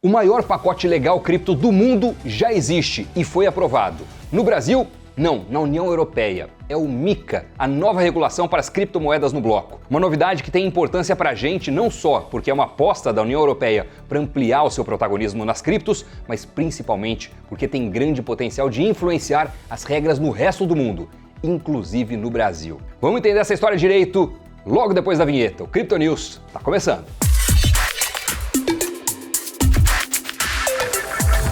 O maior pacote legal cripto do mundo já existe e foi aprovado. No Brasil, não, na União Europeia. É o MiCA, a nova regulação para as criptomoedas no bloco. Uma novidade que tem importância para a gente não só porque é uma aposta da União Europeia para ampliar o seu protagonismo nas criptos, mas principalmente porque tem grande potencial de influenciar as regras no resto do mundo, inclusive no Brasil. Vamos entender essa história direito logo depois da vinheta. O Crypto News está começando.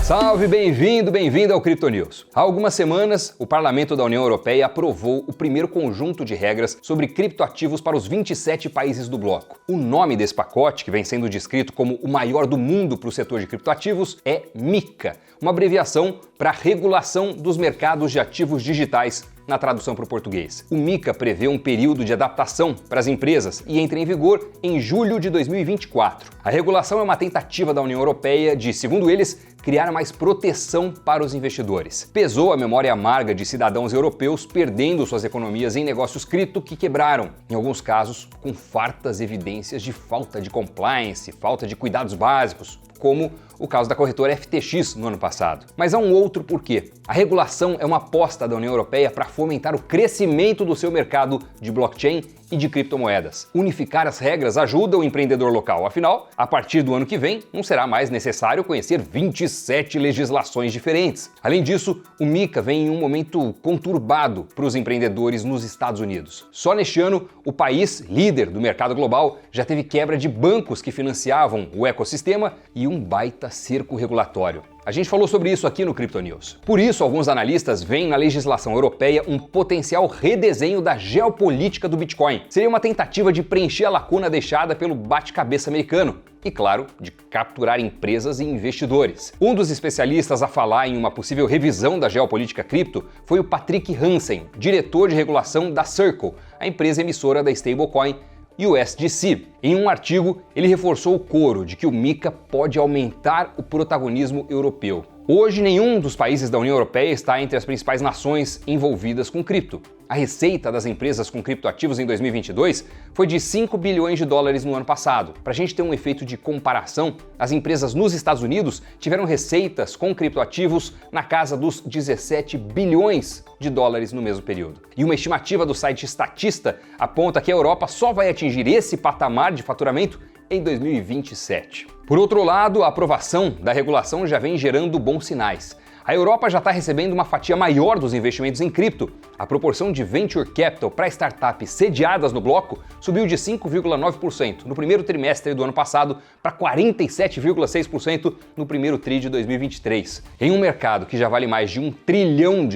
Salve, bem-vindo ao Crypto News. Há algumas semanas, o Parlamento da União Europeia aprovou o primeiro conjunto de regras sobre criptoativos para os 27 países do bloco. O nome desse pacote, que vem sendo descrito como o maior do mundo para o setor de criptoativos, é MiCA, uma abreviação para Regulação dos Mercados de Ativos Digitais, na tradução para o português. O MiCA prevê um período de adaptação para as empresas e entra em vigor em julho de 2024. A regulação é uma tentativa da União Europeia de, segundo eles, criar mais proteção para os investidores. Pesou a memória amarga de cidadãos europeus perdendo suas economias em negócios cripto que quebraram, em alguns casos com fartas evidências de falta de compliance, falta de cuidados básicos, como o caso da corretora FTX no ano passado. Mas há um outro porquê. A regulação é uma aposta da União Europeia para fomentar o crescimento do seu mercado de blockchain e de criptomoedas. Unificar as regras ajuda o empreendedor local, afinal, a partir do ano que vem, não será mais necessário conhecer 27 legislações diferentes. Além disso, o MiCA vem em um momento conturbado para os empreendedores nos Estados Unidos. Só neste ano, o país, líder do mercado global, já teve quebra de bancos que financiavam o ecossistema e um baita cerco regulatório. A gente falou sobre isso aqui no Crypto News. Por isso, alguns analistas veem na legislação europeia um potencial redesenho da geopolítica do Bitcoin. Seria uma tentativa de preencher a lacuna deixada pelo bate-cabeça americano e, claro, de capturar empresas e investidores. Um dos especialistas a falar em uma possível revisão da geopolítica cripto foi o Patrick Hansen, diretor de regulação da Circle, a empresa emissora da stablecoin USDC. Em um artigo, ele reforçou o coro de que o MiCA pode aumentar o protagonismo europeu. Hoje, nenhum dos países da União Europeia está entre as principais nações envolvidas com cripto. A receita das empresas com criptoativos em 2022 foi de 5 bilhões de dólares no ano passado. Para a gente ter um efeito de comparação, as empresas nos Estados Unidos tiveram receitas com criptoativos na casa dos 17 bilhões de dólares no mesmo período. E uma estimativa do site Statista aponta que a Europa só vai atingir esse patamar de faturamento em 2027. Por outro lado, a aprovação da regulação já vem gerando bons sinais. A Europa já está recebendo uma fatia maior dos investimentos em cripto. A proporção de venture capital para startups sediadas no bloco subiu de 5,9% no primeiro trimestre do ano passado para 47,6% no primeiro TRI de 2023. Em um mercado que já vale mais de $1 trilhão,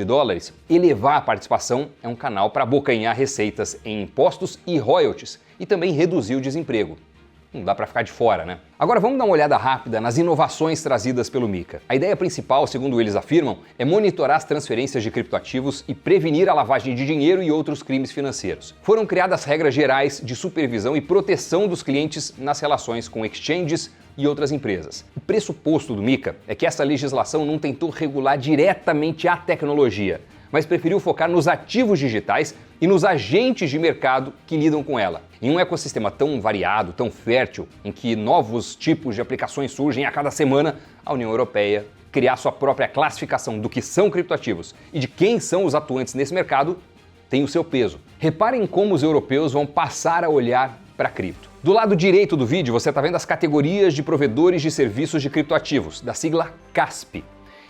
elevar a participação é um canal para abocanhar receitas em impostos e royalties e também reduzir o desemprego. Não dá para ficar de fora, né? Agora vamos dar uma olhada rápida nas inovações trazidas pelo MiCA. A ideia principal, segundo eles afirmam, é monitorar as transferências de criptoativos e prevenir a lavagem de dinheiro e outros crimes financeiros. Foram criadas regras gerais de supervisão e proteção dos clientes nas relações com exchanges e outras empresas. O pressuposto do MiCA é que essa legislação não tentou regular diretamente a tecnologia, mas preferiu focar nos ativos digitais e nos agentes de mercado que lidam com ela. Em um ecossistema tão variado, tão fértil, em que novos tipos de aplicações surgem a cada semana, a União Europeia criar sua própria classificação do que são criptoativos e de quem são os atuantes nesse mercado tem o seu peso. Reparem como os europeus vão passar a olhar para cripto. Do lado direito do vídeo você está vendo as categorias de provedores de serviços de criptoativos, da sigla CASP.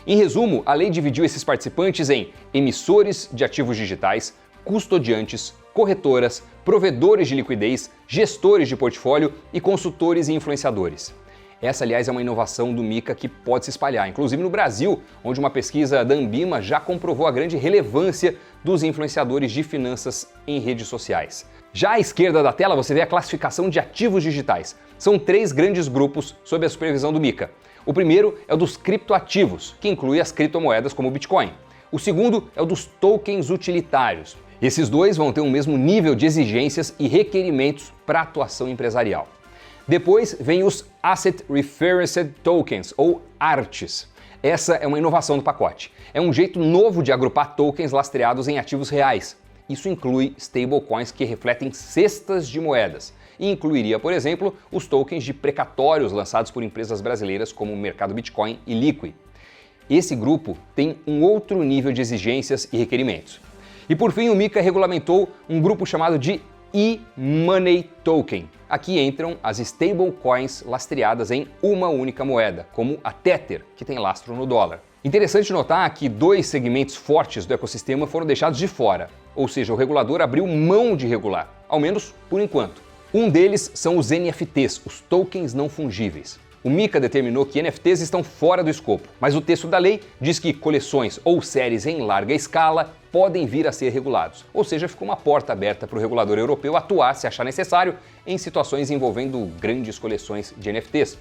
Em resumo, a lei dividiu esses participantes em emissores de ativos digitais, custodiantes, corretoras, provedores de liquidez, gestores de portfólio e consultores e influenciadores. Essa, aliás, é uma inovação do MiCA que pode se espalhar, inclusive no Brasil, onde uma pesquisa da Ambima já comprovou a grande relevância dos influenciadores de finanças em redes sociais. Já à esquerda da tela você vê a classificação de ativos digitais. São 3 grandes grupos sob a supervisão do MiCA. O primeiro é o dos criptoativos, que inclui as criptomoedas como o Bitcoin. O segundo é o dos tokens utilitários. Esses dois vão ter o mesmo nível de exigências e requerimentos para a atuação empresarial. Depois vem os Asset Referenced Tokens, ou ARTs. Essa é uma inovação do pacote. É um jeito novo de agrupar tokens lastreados em ativos reais. Isso inclui stablecoins que refletem cestas de moedas e incluiria, por exemplo, os tokens de precatórios lançados por empresas brasileiras como o Mercado Bitcoin e Liqui. Esse grupo tem um outro nível de exigências e requerimentos. E por fim, o MiCA regulamentou um grupo chamado de e-Money Token. Aqui entram as stablecoins lastreadas em uma única moeda, como a Tether, que tem lastro no dólar. Interessante notar que 2 segmentos fortes do ecossistema foram deixados de fora, ou seja, o regulador abriu mão de regular, ao menos por enquanto. Um deles são os NFTs, os tokens não fungíveis. O MiCA determinou que NFTs estão fora do escopo, mas o texto da lei diz que coleções ou séries em larga escala podem vir a ser regulados, ou seja, ficou uma porta aberta para o regulador europeu atuar, se achar necessário, em situações envolvendo grandes coleções de NFTs.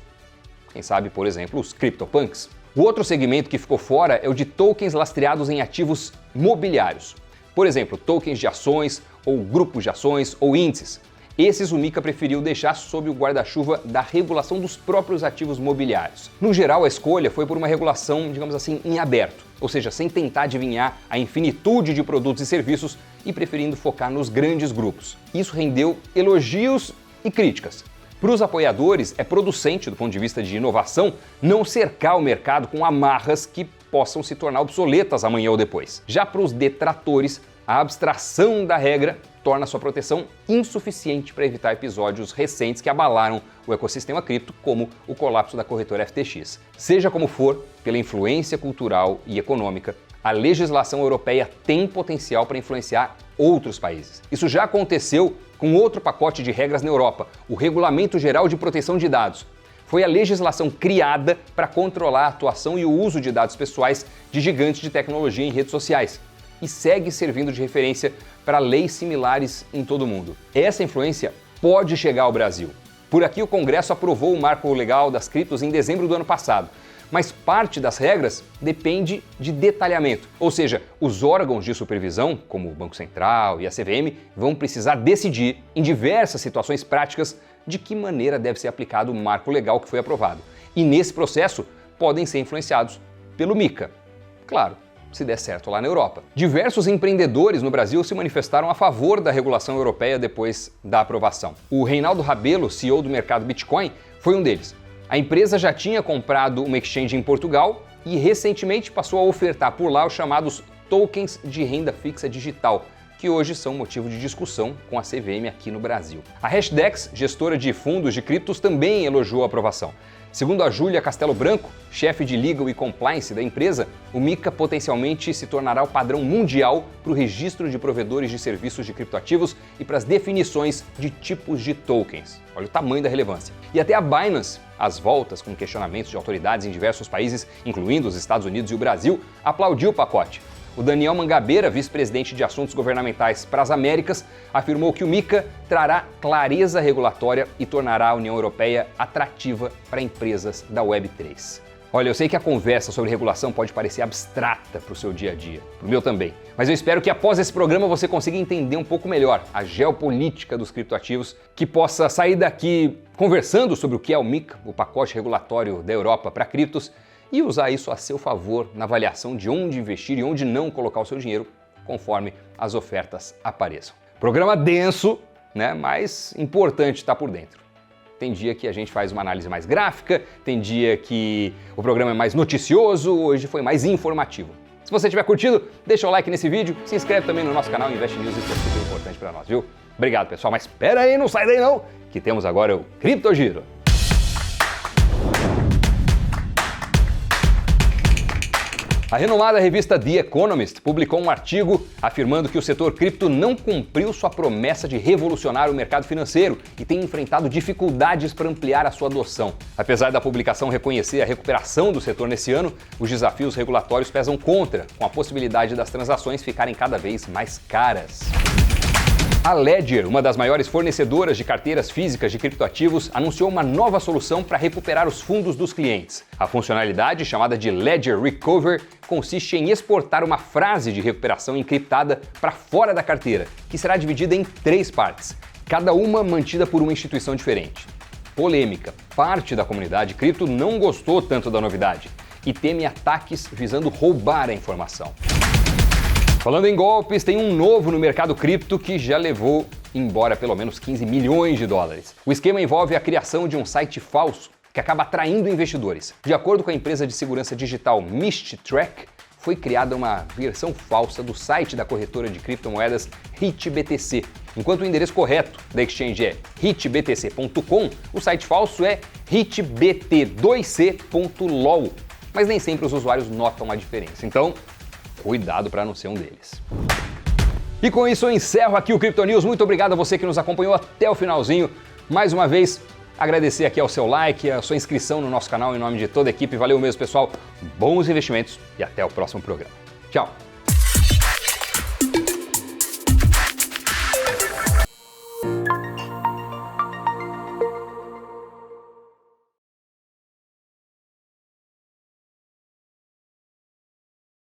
Quem sabe, por exemplo, os CryptoPunks. O outro segmento que ficou fora é o de tokens lastreados em ativos mobiliários. Por exemplo, tokens de ações, ou grupos de ações, ou índices. Esses o MiCA preferiu deixar sob o guarda-chuva da regulação dos próprios ativos mobiliários. No geral, a escolha foi por uma regulação, digamos assim, em aberto, ou seja, sem tentar adivinhar a infinitude de produtos e serviços e preferindo focar nos grandes grupos. Isso rendeu elogios e críticas. Para os apoiadores, é producente, do ponto de vista de inovação, não cercar o mercado com amarras que possam se tornar obsoletas amanhã ou depois. Já para os detratores, a abstração da regra torna sua proteção insuficiente para evitar episódios recentes que abalaram o ecossistema cripto, como o colapso da corretora FTX. Seja como for, pela influência cultural e econômica, a legislação europeia tem potencial para influenciar outros países. Isso já aconteceu com outro pacote de regras na Europa, o Regulamento Geral de Proteção de Dados. Foi a legislação criada para controlar a atuação e o uso de dados pessoais de gigantes de tecnologia em redes sociais e segue servindo de referência para leis similares em todo o mundo. Essa influência pode chegar ao Brasil. Por aqui, o Congresso aprovou o marco legal das criptos em dezembro do ano passado, mas parte das regras depende de detalhamento, ou seja, os órgãos de supervisão, como o Banco Central e a CVM, vão precisar decidir, em diversas situações práticas, de que maneira deve ser aplicado o marco legal que foi aprovado. E nesse processo, podem ser influenciados pelo MiCA. Claro, se der certo lá na Europa. Diversos empreendedores no Brasil se manifestaram a favor da regulação europeia depois da aprovação. O Reinaldo Rabelo, CEO do mercado Bitcoin, foi um deles. A empresa já tinha comprado uma exchange em Portugal e recentemente passou a ofertar por lá os chamados tokens de renda fixa digital, que hoje são motivo de discussão com a CVM aqui no Brasil. A Hashdex, gestora de fundos de criptos, também elogiou a aprovação. Segundo a Júlia Castelo Branco, chefe de Legal e Compliance da empresa, o MiCA potencialmente se tornará o padrão mundial para o registro de provedores de serviços de criptoativos e para as definições de tipos de tokens. Olha o tamanho da relevância. E até a Binance, às voltas com questionamentos de autoridades em diversos países, incluindo os Estados Unidos e o Brasil, aplaudiu o pacote. O Daniel Mangabeira, vice-presidente de Assuntos Governamentais para as Américas, afirmou que o MiCA trará clareza regulatória e tornará a União Europeia atrativa para empresas da Web3. Olha, eu sei que a conversa sobre regulação pode parecer abstrata para o seu dia a dia, para o meu também, mas eu espero que após esse programa você consiga entender um pouco melhor a geopolítica dos criptoativos, que possa sair daqui conversando sobre o que é o MiCA, o pacote regulatório da Europa para criptos, e usar isso a seu favor na avaliação de onde investir e onde não colocar o seu dinheiro, conforme as ofertas apareçam. Programa denso, né? Mas importante estar por dentro. Tem dia que a gente faz uma análise mais gráfica, tem dia que o programa é mais noticioso, hoje foi mais informativo. Se você tiver curtido, deixa o like nesse vídeo, se inscreve também no nosso canal Invest News, isso é super importante para nós, viu? Obrigado, pessoal, mas espera aí, não sai daí não, que temos agora o Criptogiro. A renomada revista The Economist publicou um artigo afirmando que o setor cripto não cumpriu sua promessa de revolucionar o mercado financeiro e tem enfrentado dificuldades para ampliar a sua adoção. Apesar da publicação reconhecer a recuperação do setor nesse ano, os desafios regulatórios pesam contra, com a possibilidade das transações ficarem cada vez mais caras. A Ledger, uma das maiores fornecedoras de carteiras físicas de criptoativos, anunciou uma nova solução para recuperar os fundos dos clientes. A funcionalidade, chamada de Ledger Recover, consiste em exportar uma frase de recuperação encriptada para fora da carteira, que será dividida em 3 partes, cada uma mantida por uma instituição diferente. Polêmica. Parte da comunidade cripto não gostou tanto da novidade e teme ataques visando roubar a informação. Falando em golpes, tem um novo no mercado cripto que já levou embora pelo menos 15 milhões de dólares. O esquema envolve a criação de um site falso que acaba atraindo investidores. De acordo com a empresa de segurança digital Misttrack, foi criada uma versão falsa do site da corretora de criptomoedas HitBTC. Enquanto o endereço correto da exchange é hitbtc.com, o site falso é hitbt2c.lol. Mas nem sempre os usuários notam a diferença, então cuidado para não ser um deles. E com isso eu encerro aqui o Crypto News. Muito obrigado a você que nos acompanhou até o finalzinho. Mais uma vez, agradecer aqui ao seu like, a sua inscrição no nosso canal em nome de toda a equipe. Valeu mesmo, pessoal. Bons investimentos e até o próximo programa. Tchau!